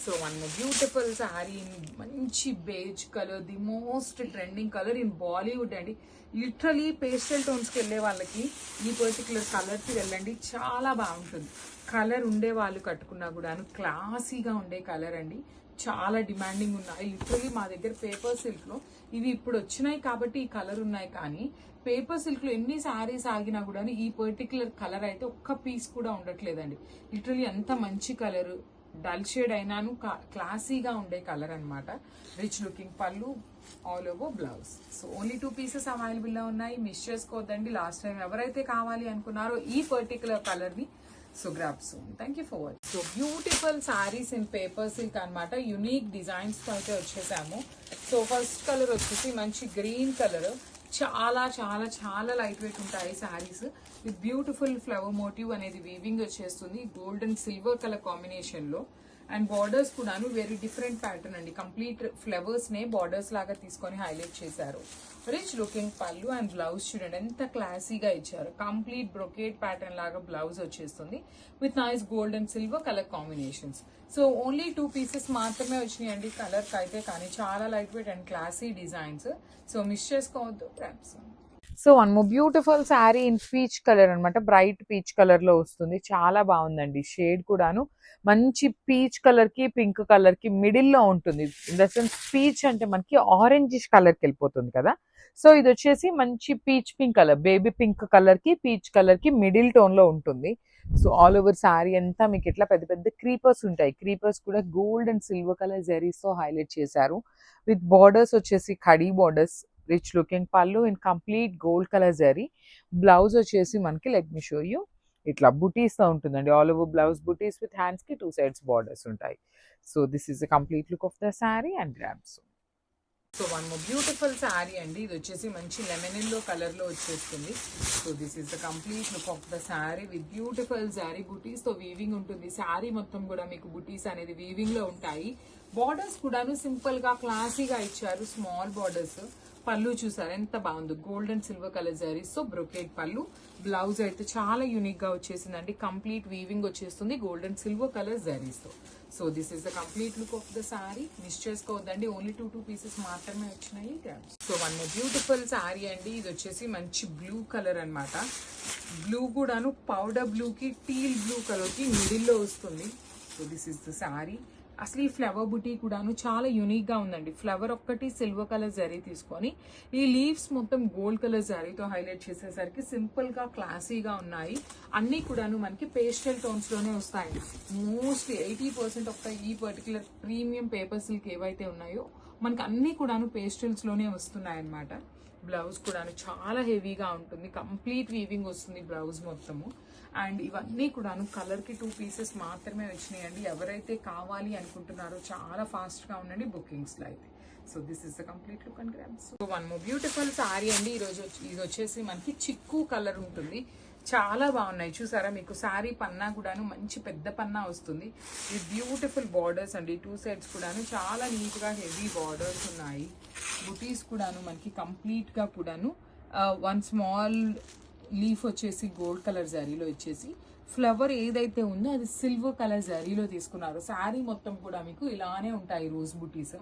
So one more beautiful saree in manchi beige color, the most trending color in Bollywood అండి. Literally pastel టోన్స్కి వెళ్ళే వాళ్ళకి ఈ particular కలర్కి వెళ్ళండి, చాలా బాగుంటుంది. కలర్ ఉండే వాళ్ళు కట్టుకున్నా కూడాను క్లాసీగా ఉండే కలర్ అండి. చాలా డిమాండింగ్ ఉన్నాయి. లిటరలీ మా దగ్గర పేపర్ సిల్క్లో ఇవి ఇప్పుడు వచ్చినాయి కాబట్టి ఈ కలర్ ఉన్నాయి, కానీ పేపర్ సిల్క్లో ఎన్ని శారీస్ ఆగినా కూడా ఈ పర్టికులర్ కలర్ అయితే ఒక్క పీస్ కూడా ఉండట్లేదండి. లిటరలీ అంత మంచి కలర్, డల్ షేడ్ అయినాను క్లాసీగా ఉండే కలర్ అనమాట. రిచ్ లుకింగ్ పళ్ళు, all over blouse. So only 2 pieces అవైలబుల్గా ఉన్నాయి, మిస్ చేసుకోవద్దండి. లాస్ట్ టైం ఎవరైతే కావాలి అనుకున్నారో ఈ పర్టికులర్ కలర్ని, so grab soon. Thank you for watching. So beautiful saris in paper silk అనమాట. యునిక్ డిజైన్స్తో అయితే వచ్చేసాము. సో ఫస్ట్ కలర్ వచ్చేసి మంచి గ్రీన్ కలర్, చాలా చాలా చాలా లైట్ వెయిట్ ఉంటాయి saris. With beautiful flower motive అనేది వీవింగ్ వచ్చేస్తుంది, గోల్డ్ అండ్ సిల్వర్ కలర్ కాంబినేషన్లో. అండ్ బార్డర్స్ కూడాను వెరీ డిఫరెంట్ ప్యాటర్న్ అండి. కంప్లీట్ ఫ్లవర్స్నే బార్డర్స్ లాగా తీసుకొని హైలైట్ చేశారు. రిచ్ లుకింగ్ పళ్ళు అండ్ బ్లౌజ్ చూడండి ఎంత క్లాసీగా ఇచ్చారు. కంప్లీట్ బ్రొకేట్ ప్యాటర్న్ లాగా బ్లౌజ్ వచ్చేస్తుంది with nice gold and silver colour combinations. So only 2 pieces మాత్రమే వచ్చినాయండి కలర్కి అయితే, కానీ చాలా light weight and classy designs. So miss చేసుకోవద్దు. So one more beautiful sari in peach colour అనమాట. బ్రైట్ పీచ్ కలర్ లో వస్తుంది, చాలా బాగుందండి. షేడ్ కూడాను మంచి పీచ్ కలర్ కి పింక్ కలర్ కి మిడిల్ లో ఉంటుంది. ఇన్ ద సెన్స్ పీచ్ అంటే మనకి ఆరెంజిష్ కలర్ కి వెళ్ళిపోతుంది కదా. సో ఇది వచ్చేసి మంచి peach pink colour, baby pink colour కి పీచ్ కలర్ కి మిడిల్ టోన్ లో ఉంటుంది. సో ఆల్ ఓవర్ శారీ అంతా మీకు ఇట్లా పెద్ద పెద్ద క్రీపర్స్ ఉంటాయి. క్రీపర్స్ కూడా gold and silver colour zaris తో హైలైట్ చేశారు. విత్ బార్డర్స్ వచ్చేసి ఖడీ బార్డర్స్, రిచ్ లుకింగ్ పళ్ళు in complete gold colour zari. Blouse వచ్చేసి మనకి లెట్ మీ షో యూ ఇట్లా బుటీస్ తో ఉంటుందండి. All over blouse buttis with hands కి 2 sides బార్డర్స్ ఉంటాయి. So this is the complete look of the sari and grabs. So one more beautiful sari అండి. ఇది వచ్చేసి మంచి లెమన్ ఎల్లో కలర్ లో వచ్చేస్తుంది. So this is the complete look of the sari with beautiful sari బుటీస్ తో weaving ఉంటుంది. శారీ మొత్తం కూడా మీకు బుటీస్ అనేది వీవింగ్ లో ఉంటాయి. బార్డర్స్ కూడాను సింపుల్ గా క్లాసీగా ఇచ్చారు, స్మాల్ బార్డర్స్. పళ్ళు చూసారు ఎంత బాగుంది, gold and silver colour zaris తో బ్రొకేట్ పళ్ళు. బ్లౌజ్ అయితే చాలా యూనిక్ గా వచ్చేసిందండి. కంప్లీట్ వీవింగ్ వచ్చేస్తుంది gold and silver colour zaris తో. So this is the complete look of the sari. Miss చేసుకోవద్దండి, ఓన్లీ 2 పీసెస్ మాత్రమే వచ్చినాయి. సో వన్ బ్యూటిఫుల్ శారీ అండి. ఇది వచ్చేసి మంచి బ్లూ కలర్ అనమాట. బ్లూ కూడాను పౌడర్ బ్లూ కి టీల్ బ్లూ కలర్ కి మిడిల్ లో వస్తుంది. So this is the sari. అసలు ఈ ఫ్లవర్ బుటీ కూడాను చాలా యూనిక్ గా ఉందండి. ఫ్లవర్ ఒక్కటి సిల్వర్ కలర్ జరీ తీసుకొని ఈ లీవ్స్ మొత్తం గోల్డ్ కలర్ జరీతో హైలైట్ చేసేసరికి సింపుల్ గా క్లాసీగా ఉన్నాయి. అన్ని కూడాను మనకి పేస్టల్ టోన్స్ లోనే వస్తాయండి. మోస్ట్లీ 80% ఆఫ్ ఈ పర్టికులర్ ప్రీమియం పేపర్ సిల్క్ ఏవైతే ఉన్నాయో మనకి అన్ని కూడాను పేస్టల్స్ లోనే వస్తున్నాయి అన్నమాట. బ్లౌజ్ కూడాను చాలా హెవీగా ఉంటుంది, కంప్లీట్ వీవింగ్ వస్తుంది బ్లౌజ్ మొత్తము. అండ్ ఇవన్నీ కూడాను కలర్కి 2 పీసెస్ మాత్రమే వచ్చినాయండి. ఎవరైతే కావాలి అనుకుంటున్నారో చాలా ఫాస్ట్గా ఉండండి బుకింగ్స్లో అయితే. So this is the complete look and grams. So one more beautiful sari అండి. ఇది వచ్చేసి మనకి చిక్కు కలర్ ఉంటుంది. చాలా బాగున్నాయి చూసారా. మీకు శారీ పన్నా కూడాను మంచి పెద్ద పన్నా వస్తుంది. ఈ బ్యూటిఫుల్ బార్డర్స్ అండి, 2 sides కూడాను చాలా నీట్గా హెవీ బార్డర్స్ ఉన్నాయి. బుటీస్ కూడాను మనకి కంప్లీట్గా కూడాను 1 small లీఫ్ వచ్చేసి గోల్డ్ కలర్ జరీలో ఇచ్చేసి ఫ్లవర్ ఏదైతే ఉందో అది సిల్వర్ కలర్ జరీలో తీసుకున్నారు. శారీ మొత్తం కూడా మీకు ఇలానే ఉంటాయి రోజ్ బుటీస్.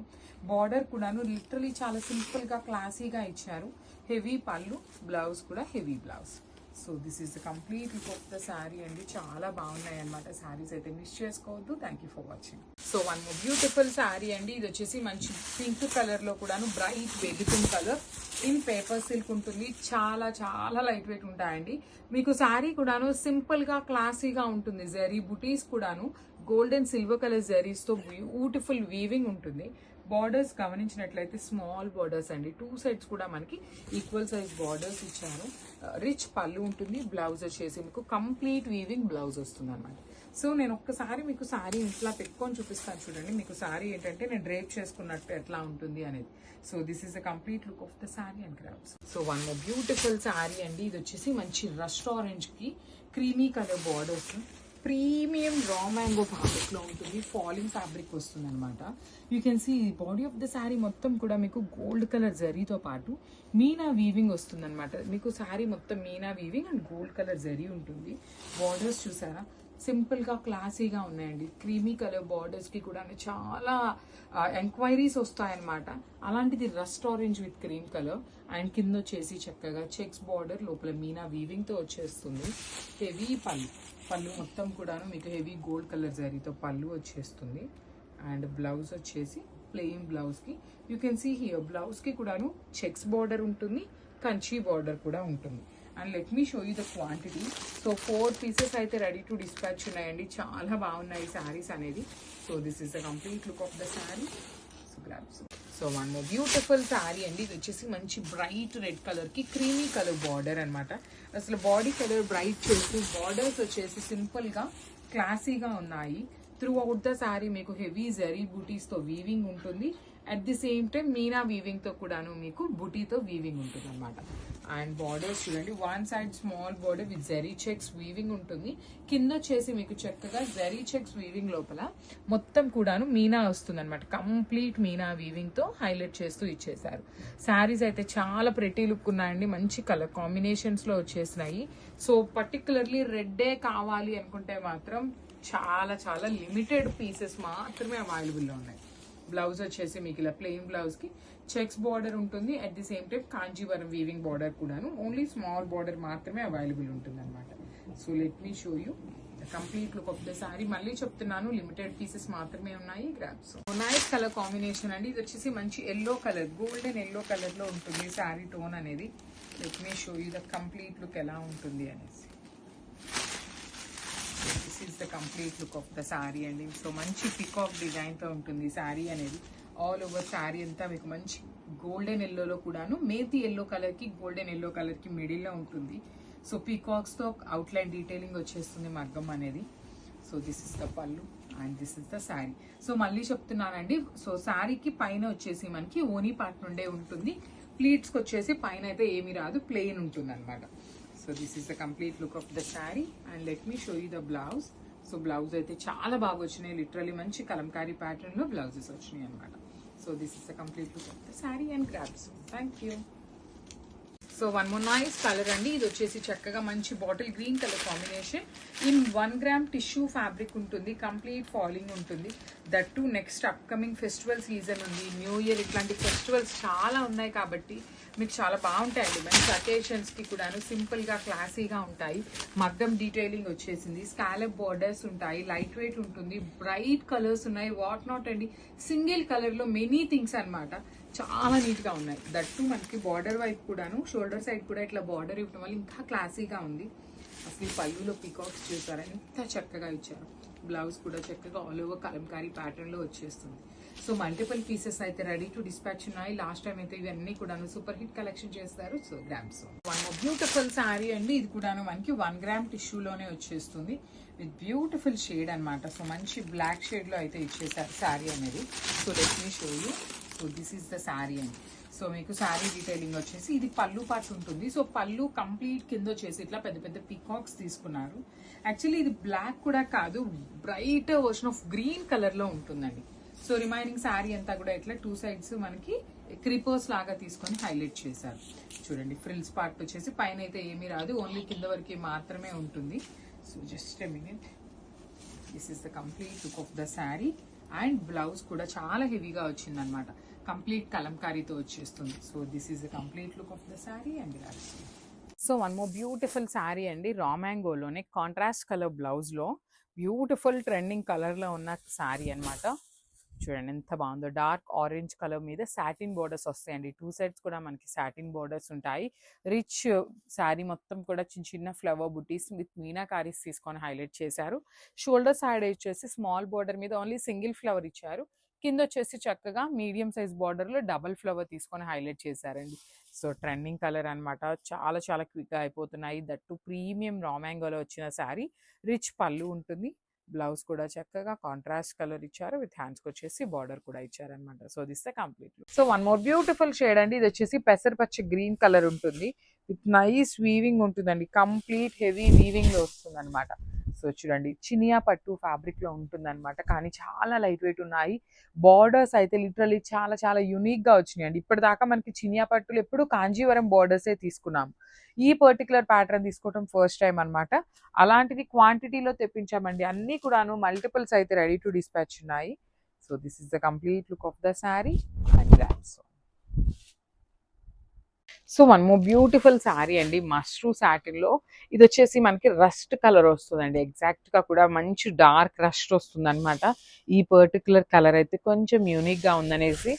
బార్డర్ కూడాను లిటరలీ చాలా సింపుల్ గా క్లాసీగా ఇచ్చారు. హెవీ పళ్ళు, బ్లౌజ్ కూడా heavy blouse. So this is the complete look of the sari అండి. చాలా బాగున్నాయి అనమాట శారీస్ అయితే, మిస్ చేసుకోవద్దు. Thank you for watching. So one more beautiful sari అండి. ఇది వచ్చేసి మంచి పింక్ కలర్ లో కూడాను bright baby pink colour in paper silk ఉంటుంది. చాలా చాలా లైట్ వెయిట్ ఉంటాయండి. మీకు శారీ కూడాను సింపుల్ గా క్లాసీగా ఉంటుంది. జరీ బుటీస్ కూడాను gold and silver colour zaris తో బ్యూటిఫుల్ వీవింగ్ ఉంటుంది. బార్డర్స్ గమనించినట్లయితే స్మాల్ బార్డర్స్ అండి. 2 sides కూడా మనకి ఈక్వల్ సైజ్ బార్డర్స్ ఇచ్చారు. రిచ్ పళ్ళు ఉంటుంది. బ్లౌజ్ వచ్చేసి మీకు కంప్లీట్ వీవింగ్ బ్లౌజ్ వస్తుంది అనమాట. సో నేను ఒక్కసారి మీకు శారీ ఇట్లా పెట్టుకొని చూపిస్తాను చూడండి. మీకు శారీ ఏంటంటే నేను డ్రేప్ చేసుకున్నట్టు ఎట్లా ఉంటుంది అనేది. So this is the complete look of the sari and grabs. So one beautiful sari అండి. ఇది వచ్చేసి మంచి రస్ట్ ఆరెంజ్ కి creamy colour borders, premium raw mango fabric లో ఉంటుంది. ఫాలింగ్ ఫ్యాబ్రిక్ వస్తుంది అనమాట. You can see body of the sari మొత్తం కూడా మీకు గోల్డ్ కలర్ జరీతో పాటు మీనా వీవింగ్ వస్తుంది అనమాట. మీకు శారీ మొత్తం Meena weaving and gold colour zari ఉంటుంది. బార్డర్స్ చూసారా సింపుల్గా క్లాసీగా ఉన్నాయండి. క్రీమీ కలర్ బార్డర్స్కి కూడా చాలా ఎంక్వైరీస్ వస్తాయన్నమాట. అలాంటిది rust orange with cream colour and కింద వచ్చేసి చక్కగా చెక్స్ బార్డర్, లోపల మీనా వీవింగ్తో వచ్చేస్తుంది. హెవీ పళ్ళు మొత్తం కూడాను మీకు హెవీ గోల్డ్ కలర్ జరీతో పళ్ళు వచ్చేస్తుంది. అండ్ బ్లౌజ్ వచ్చేసి ప్లెయిన్ బ్లౌజ్కి యూ కెన్ సీ హియర్ బ్లౌజ్కి కూడాను చెక్స్ బార్డర్ ఉంటుంది, కంచి బార్డర్ కూడా ఉంటుంది. And let me show you the quantity. So 4 pieces అయితే రెడీ టు డిస్పాచ్ ఉన్నాయండి. చాలా బాగున్నాయి శారీస్ అనేది. So this is the complete look of the sari. So grabs. So one more beautiful sari అండి. ఇది వచ్చేసి మంచి బ్రైట్ రెడ్ కలర్కి క్రీమీ కలర్ బార్డర్ అనమాట. అసలు బాడీ కలర్ బ్రైట్ చేసి బార్డర్స్ వచ్చేసి సింపుల్గా క్లాసీగా ఉన్నాయి. త్రూ అవుట్ ద శారీ మీకు హెవీ జరీ బూటీస్తో వీవింగ్ ఉంటుంది. అట్ ది సేమ్ టైం మీనా వీవింగ్తో కూడాను మీకు బూటీతో వీవింగ్ ఉంటుంది అనమాట. అండ్ బార్డర్స్ చూడండి, one side small border with zari checks weaving ఉంటుంది. కింద వచ్చేసి మీకు చక్కగా జరీ చెక్స్ వీవింగ్ లోపల మొత్తం కూడాను మీనా వస్తుంది అనమాట. కంప్లీట్ మీనా వీవింగ్తో హైలైట్ చేస్తూ ఇచ్చేసారు. శారీస్ అయితే చాలా ప్రెటీ లుక్ ఉన్నాయండి. మంచి కలర్ కాంబినేషన్స్లో వచ్చేసినాయి. సో పర్టికులర్లీ రెడ్డే కావాలి అనుకుంటే మాత్రం చాలా చాలా లిమిటెడ్ పీసెస్ మాత్రమే అవైలబుల్లో ఉన్నాయి. బ్లౌజ్ వచ్చేసి మీకు ఇలా ప్లెయిన్ బ్లౌజ్కి చెక్స్ బార్డర్ ఉంటుంది. At the same time Kanjeevaram weaving border కూడాను ఓన్లీ స్మాల్ బార్డర్ మాత్రమే అవైలబుల్ ఉంటుంది అనమాట. So let me show you the complete look of the sorry. మళ్ళీ చెప్తున్నాను, లిమిటెడ్ పీసెస్ మాత్రమే ఉన్నాయి. గ్రాబ్స్. నైస్ కలర్ కాంబినేషన్ అండి. ఇది వచ్చేసి మంచి ఎల్లో కలర్, గోల్డెన్ ఎల్లో కలర్లో ఉంటుంది శారీ టోన్ అనేది. Let me show you the complete look ఎలా ఉంటుంది అనేసి. This is the complete look of the sari అండి. సో మంచి పికాక్ డిజైన్తో ఉంటుంది శారీ అనేది. ఆల్ ఓవర్ శారీ అంతా మీకు మంచి గోల్డెన్ ఎల్లోలో కూడాను మేతి ఎల్లో కలర్కి గోల్డెన్ ఎల్లో కలర్కి మిడిల్లో ఉంటుంది. సో పీకాక్స్తో అవుట్లైన్ డీటెయిలింగ్ వచ్చేస్తుంది మగ్గం అనేది. సో దిస్ ఇస్ ద పళ్ళు and this is the sari. So మళ్ళీ చెప్తున్నానండి, సో శారీకి పైన వచ్చేసి మనకి ఓనీ పార్ట్ నుండే ఉంటుంది. ప్లీట్స్కి వచ్చేసి పైన అయితే ఏమీ రాదు, ప్లెయిన్ ఉంటుంది అనమాట. So this is the complete look of the sari and let me show you the blouse. So blouse అయితే చాలా బాగా వచ్చినాయి. లిటరలీ మంచి కలంకారీ ప్యాటర్న్లో బ్లౌజెస్ వచ్చినాయి అనమాట. So this is the complete look of the sari and grabs. Thank you. So one more nice colour అండి. ఇది వచ్చేసి చక్కగా మంచి bottle green colour combination. In 1 gram tissue fabric ఉంటుంది. కంప్లీట్ ఫాలింగ్ ఉంటుంది. That to next upcoming festival season ఉంది, new year, ఇట్లాంటి festivals చాలా ఉన్నాయి కాబట్టి మీకు చాలా బాగుంటాయండి. మంచి అకేషన్స్కి కూడాను సింపుల్గా క్లాసీగా ఉంటాయి. మగ్గం డీటెయిలింగ్ వచ్చేసింది, స్కాలప్ బార్డర్స్ ఉంటాయి, లైట్ వెయిట్ ఉంటుంది, బ్రైట్ కలర్స్ ఉన్నాయి, వాట్ నాట్ అండి. సింగిల్ కలర్లో మెనీ థింగ్స్ అనమాట. చాలా నీట్గా ఉన్నాయి. దట్టు మనకి బార్డర్ వైపు కూడాను షోల్డర్ సైడ్ కూడా ఇట్లా బార్డర్ ఇవ్వడం వల్ల ఇంకా క్లాసీగా ఉంది. అసలు ఈ పళ్ళులో పీకాక్స్ చూసారా ఎంత చక్కగా ఇచ్చారు. బ్లౌజ్ కూడా చక్కగా ఆల్ ఓవర్ కలంకారీ ప్యాటర్న్లో వచ్చేస్తుంది. సో మల్టిపుల్ పీసెస్ అయితే రెడీ టు డిస్పాచ్ ఉన్నాయి. లాస్ట్ టైం అయితే ఇవన్నీ కూడాను సూపర్ హిట్ కలెక్షన్ చేస్తారు. So grams. One beautiful sari అండి. ఇది కూడాను మనకి 1 గ్రామ్ టిష్యూలోనే వచ్చేస్తుంది విత్ బ్యూటిఫుల్ షేడ్ అనమాట. సో మంచి బ్లాక్ షేడ్లో అయితే ఇచ్చేసారు శారీ అనేది. So let me show you. So this is the sari అండి. సో మీకు శారీ డీటెయిలింగ్ వచ్చేసి ఇది పళ్ళు పార్ట్ ఉంటుంది. సో పళ్ళు కంప్లీట్ కింద వచ్చేసి ఇట్లా పెద్ద పెద్ద పీకాక్స్ తీసుకున్నారు. యాక్చువల్లీ ఇది బ్లాక్ కూడా కాదు, బ్రైట్ వర్షన్ ఆఫ్ గ్రీన్ కలర్లో ఉంటుందండి. సో రిమైనింగ్ శారీ అంతా కూడా ఇట్లా 2 సైడ్స్ మనకి క్రీపర్స్ లాగా తీసుకొని హైలైట్ చేశారు. చూడండి, ఫ్రిల్స్ పార్ట్ వచ్చేసి పైన అయితే ఏమీ రాదు, ఓన్లీ కింద వరకు మాత్రమే ఉంటుంది. So just a minute. This is the complete look of the sari and blouse కూడా చాలా హెవీగా వచ్చింది అనమాట. కంప్లీట్ కలంకారీతో వచ్చేస్తుంది. So this is the complete look of the sari and grabs. So one more beautiful sari అండి. రా మ్యాంగోలోనే కాంట్రాస్ట్ కలర్ బ్లౌజ్లో బ్యూటిఫుల్ ట్రెండింగ్ కలర్లో ఉన్న శారీ అనమాట. చూడండి ఎంత బాగుందో. డార్క్ ఆరెంజ్ కలర్ మీద సాటిన్ బోర్డర్స్ వస్తాయండి. 2 సైడ్స్ కూడా మనకి సాటిన్ బోర్డర్స్ ఉంటాయి. రిచ్ శారీ మొత్తం కూడా చిన్న చిన్న ఫ్లవర్ బుటీస్ విత్ మీనాకారీస్ తీసుకొని హైలైట్ చేశారు. షోల్డర్ సైడ్ వచ్చేసి స్మాల్ బోర్డర్ మీద ఓన్లీ సింగిల్ ఫ్లవర్ ఇచ్చారు. కింద వచ్చేసి చక్కగా మీడియం సైజ్ బార్డర్లో డబల్ ఫ్లవర్ తీసుకొని హైలైట్ చేశారండి. సో ట్రెండింగ్ కలర్ అనమాట. చాలా చాలా క్విక్గా అయిపోతున్నాయి. దట్టు ప్రీమియం రా మ్యాంగోలో వచ్చిన శారీ. రిచ్ పళ్ళు ఉంటుంది. బ్లౌజ్ కూడా చక్కగా కాంట్రాస్ట్ కలర్ ఇచ్చారు. విత్ హ్యాండ్స్కి వచ్చేసి బార్డర్ కూడా ఇచ్చారనమాట. So this the complete. So one more beautiful shade అండి. ఇది వచ్చేసి పెసరపచ్చ గ్రీన్ కలర్ ఉంటుంది. విత్ నైస్ వీవింగ్ ఉంటుందండి. కంప్లీట్ హెవీ వీవింగ్ లో వస్తుంది అనమాట. సో చూడండి చినియా పట్టు ఫ్యాబ్రిక్ లో ఉంటుందన్నమాట, కానీ చాలా లైట్ వెయిట్ ఉన్నాయి. బార్డర్స్ అయితే లిటరలీ చాలా చాలా యూనిక్ గా వచ్చినాయండి. ఇప్పటిదాకా మనకి చినియా పట్టులు ఎప్పుడు కాంజీవరం బార్డర్సే తీసుకున్నాం, ఈ పర్టికులర్ ప్యాటర్న్ తీసుకోవడం ఫస్ట్ టైం అనమాట. అలాంటిది క్వాంటిటీలో తెప్పించామండి, అన్నీ కూడాను మల్టిపుల్స్ అయితే రెడీ టు డిస్పాచ్ ఉన్నాయి. So this is the complete look of the sari and grams. So one more beautiful sari అండి, మష్రూ సాటిన్లో. ఇది వచ్చేసి మనకి రస్ట్ కలర్ వస్తుందండి, ఎగ్జాక్ట్గా కూడా మంచి డార్క్ రస్ట్ వస్తుంది అనమాట. ఈ పర్టికులర్ కలర్ అయితే కొంచెం యూనిక్గా ఉందనేసి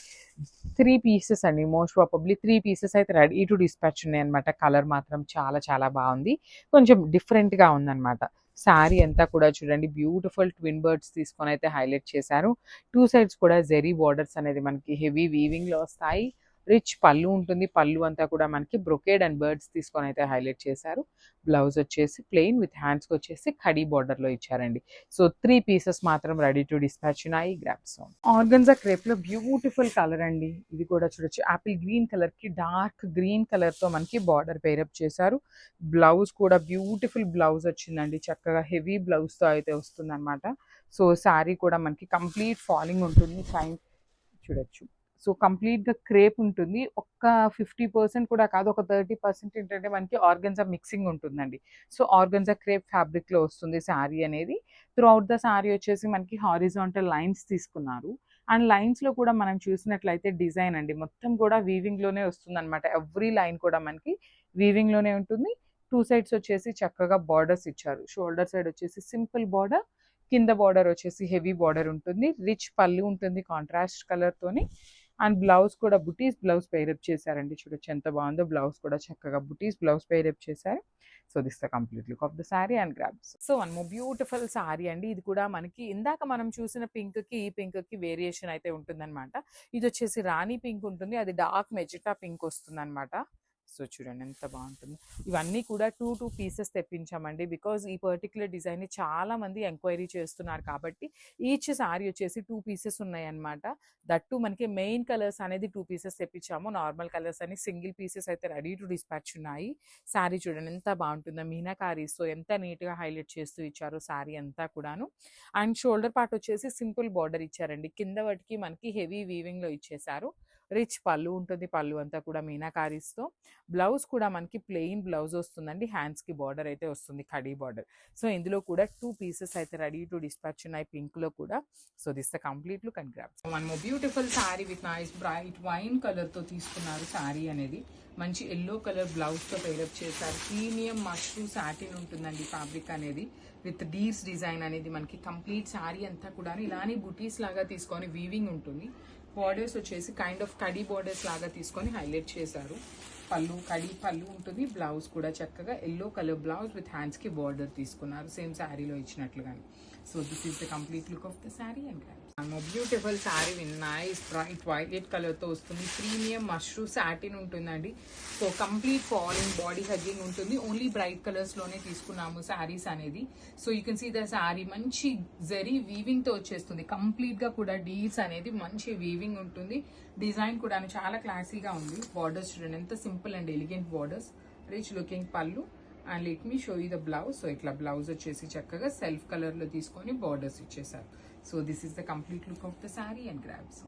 3 పీసెస్ అండి, మోస్ట్ ప్రాబబ్లీ 3 పీసెస్ అయితే రెడీ టు డిస్పాచ్ ఉన్నాయి అనమాట. కలర్ మాత్రం చాలా చాలా బాగుంది, కొంచెం డిఫరెంట్గా ఉందన్నమాట. శారీ అంతా కూడా చూడండి బ్యూటిఫుల్ ట్విన్ బర్డ్స్ తీసుకొని అయితే హైలైట్ చేశారు. 2 సైడ్స్ కూడా జెరీ బార్డర్స్ అనేది మనకి హెవీ వీవింగ్లో వస్తాయి. రిచ్ పళ్ళు ఉంటుంది, పళ్ళు అంతా కూడా మనకి బ్రొకేడ్ అండ్ బర్డ్స్ తీసుకొని అయితే హైలైట్ చేశారు. బ్లౌజ్ వచ్చేసి ప్లెయిన్ విత్ హ్యాండ్స్కి వచ్చేసి కడీ బార్డర్లో ఇచ్చారండి. సో 3 పీసెస్ మాత్రం రెడీ టు డిస్పాచ్ ఉన్నాయి. గ్రాప్స్ ఆర్గన్జా క్రేప్లో బ్యూటిఫుల్ కలర్ అండి, ఇది కూడా చూడొచ్చు. యాపిల్ గ్రీన్ కలర్కి డార్క్ గ్రీన్ కలర్తో మనకి బార్డర్ పేరప్ చేశారు. బ్లౌజ్ కూడా బ్యూటిఫుల్ బ్లౌజ్ వచ్చిందండి, చక్కగా హెవీ బ్లౌజ్తో అయితే వస్తుంది అనమాట. సో శారీ కూడా మనకి కంప్లీట్ ఫాలింగ్ ఉంటుంది, ఫైన్ చూడొచ్చు. సో కంప్లీట్గా క్రేప్ ఉంటుంది, ఒక్క 50% కూడా కాదు, ఒక 30% ఏంటంటే మనకి ఆర్గన్జా మిక్సింగ్ ఉంటుందండి. సో ఆర్గన్జా క్రేప్ ఫ్యాబ్రిక్లో వస్తుంది శారీ అనేది. త్రూ అవుట్ ద శారీ వచ్చేసి మనకి హారిజాంటల్ లైన్స్ తీసుకున్నారు. అండ్ లైన్స్లో కూడా మనం చూసినట్లయితే డిజైన్ అండి మొత్తం కూడా వీవింగ్లోనే వస్తుంది అనమాట. ఎవ్రీ లైన్ కూడా మనకి వీవింగ్లోనే ఉంటుంది. 2 సైడ్స్ వచ్చేసి చక్కగా బార్డర్స్ ఇచ్చారు. షోల్డర్ సైడ్ వచ్చేసి సింపుల్ బార్డర్, కింద బార్డర్ వచ్చేసి హెవీ బార్డర్ ఉంటుంది. రిచ్ పళ్ళు ఉంటుంది కాంట్రాస్ట్ కలర్తోని. అండ్ బ్లౌజ్ కూడా బుటీస్ బ్లౌజ్ పేరప్ చేశారండి, చూడొచ్చు ఎంత బాగుందో. బ్లౌజ్ కూడా చక్కగా బుటీస్ బ్లౌజ్ పేరప్ చేశారు. So this the complete look of the sari and grabs. So one more beautiful sari అండి, ఇది కూడా మనకి ఇందాక మనం చూసిన పింక్కి ఈ పింక్కి వేరియేషన్ అయితే ఉంటుందన్నమాట. ఇది వచ్చేసి రాణి పింక్ ఉంటుంది, అది డార్క్ మెజెటా పింక్ వస్తుంది అనమాట. సో చూడండి ఎంత బాగుంటుంది. ఇవన్నీ కూడా 2 పీసెస్ తెప్పించామండి, బికాజ్ ఈ పర్టికులర్ డిజైన్ని చాలా మంది ఎంక్వైరీ చేస్తున్నారు కాబట్టి ఈచ్ శారీ వచ్చేసి 2 పీసెస్ ఉన్నాయన్నమాట. దట్టు మనకి మెయిన్ కలర్స్ అనేది 2 పీసెస్ తెప్పించాము, నార్మల్ కలర్స్ అని సింగిల్ పీసెస్ అయితే రెడీ టు డిస్పాచ్ ఉన్నాయి. శారీ చూడండి ఎంత బాగుంటుందో, మీనాకారీస్తో ఎంత నీట్గా హైలైట్ చేస్తూ ఇచ్చారు శారీ అంతా కూడాను. అండ్ షోల్డర్ పార్ట్ వచ్చేసి సింపుల్ బార్డర్ ఇచ్చారండి, కింద వాటికి మనకి హెవీ వీవింగ్లో ఇచ్చేసారు. రిచ్ పళ్ళు ఉంటుంది, పళ్ళు అంతా కూడా మీనాకారీస్తో. బ్లౌజ్ కూడా మనకి ప్లెయిన్ బ్లౌజ్ వస్తుందండి, హ్యాండ్స్కి బార్డర్ అయితే వస్తుంది కడీ బార్డర్. సో ఇందులో కూడా 2 పీసెస్ అయితే రెడీ టు డిస్పాచ్ ఉన్నాయి పింక్లో కూడా. So this the complete look and grabs. One more beautiful sari with nice bright wine కలర్తో తీసుకున్నారు. శారీ అనేది మంచి ఎల్లో కలర్ బ్లౌజ్తో పేరప్ చేశారు. ప్రీమియం మష్రూ సాటిన్ ఉంటుందండి ఫ్యాబ్రిక్ అనేది, విత్ డీర్స్ డిజైన్ అనేది మనకి కంప్లీట్ శారీ అంతా కూడా ఇలానే బుటీస్ లాగా తీసుకొని వీవింగ్ ఉంటుంది. బార్డర్స్ వచ్చేసి కైండ్ ఆఫ్ కడీ బార్డర్స్ లాగా తీసుకొని హైలైట్ చేశారు. పళ్ళు కడీ పళ్ళు ఉంటుంది, బ్లౌజ్ కూడా చక్కగా ఎల్లో కలర్ బ్లౌజ్ విత్ హ్యాండ్స్కి బార్డర్ తీసుకున్నారు సేమ్ శారీలో ఇచ్చినట్లుగానే. So this is the complete look of the sari and beautiful sari with nice bright violet కలర్తో వస్తుంది. ప్రీమియం మష్రూ సాటిన్ ఉంటుందండి. So complete falling body hugging ఉంటుంది. ఓన్లీ బ్రైట్ కలర్స్లోనే తీసుకున్నాము శారీస్ అనేది. So you can see the sari మంచి జరీ వీవింగ్తో వచ్చేస్తుంది. కంప్లీట్గా కూడా డీల్స్ అనేది మంచి వీవింగ్ ఉంటుంది. డిజైన్ కూడా చాలా క్లాసీగా ఉంది. బార్డర్స్ చూడండి ఎంత simple and elegant borders, rich looking పళ్ళు. And let me show you the blouse. So ఇట్లా బ్లౌజ్ వచ్చేసి చక్కగా సెల్ఫ్ కలర్లో తీసుకొని బార్డర్స్ ఇచ్చేసారు. So this is the complete look of the sari and grabs.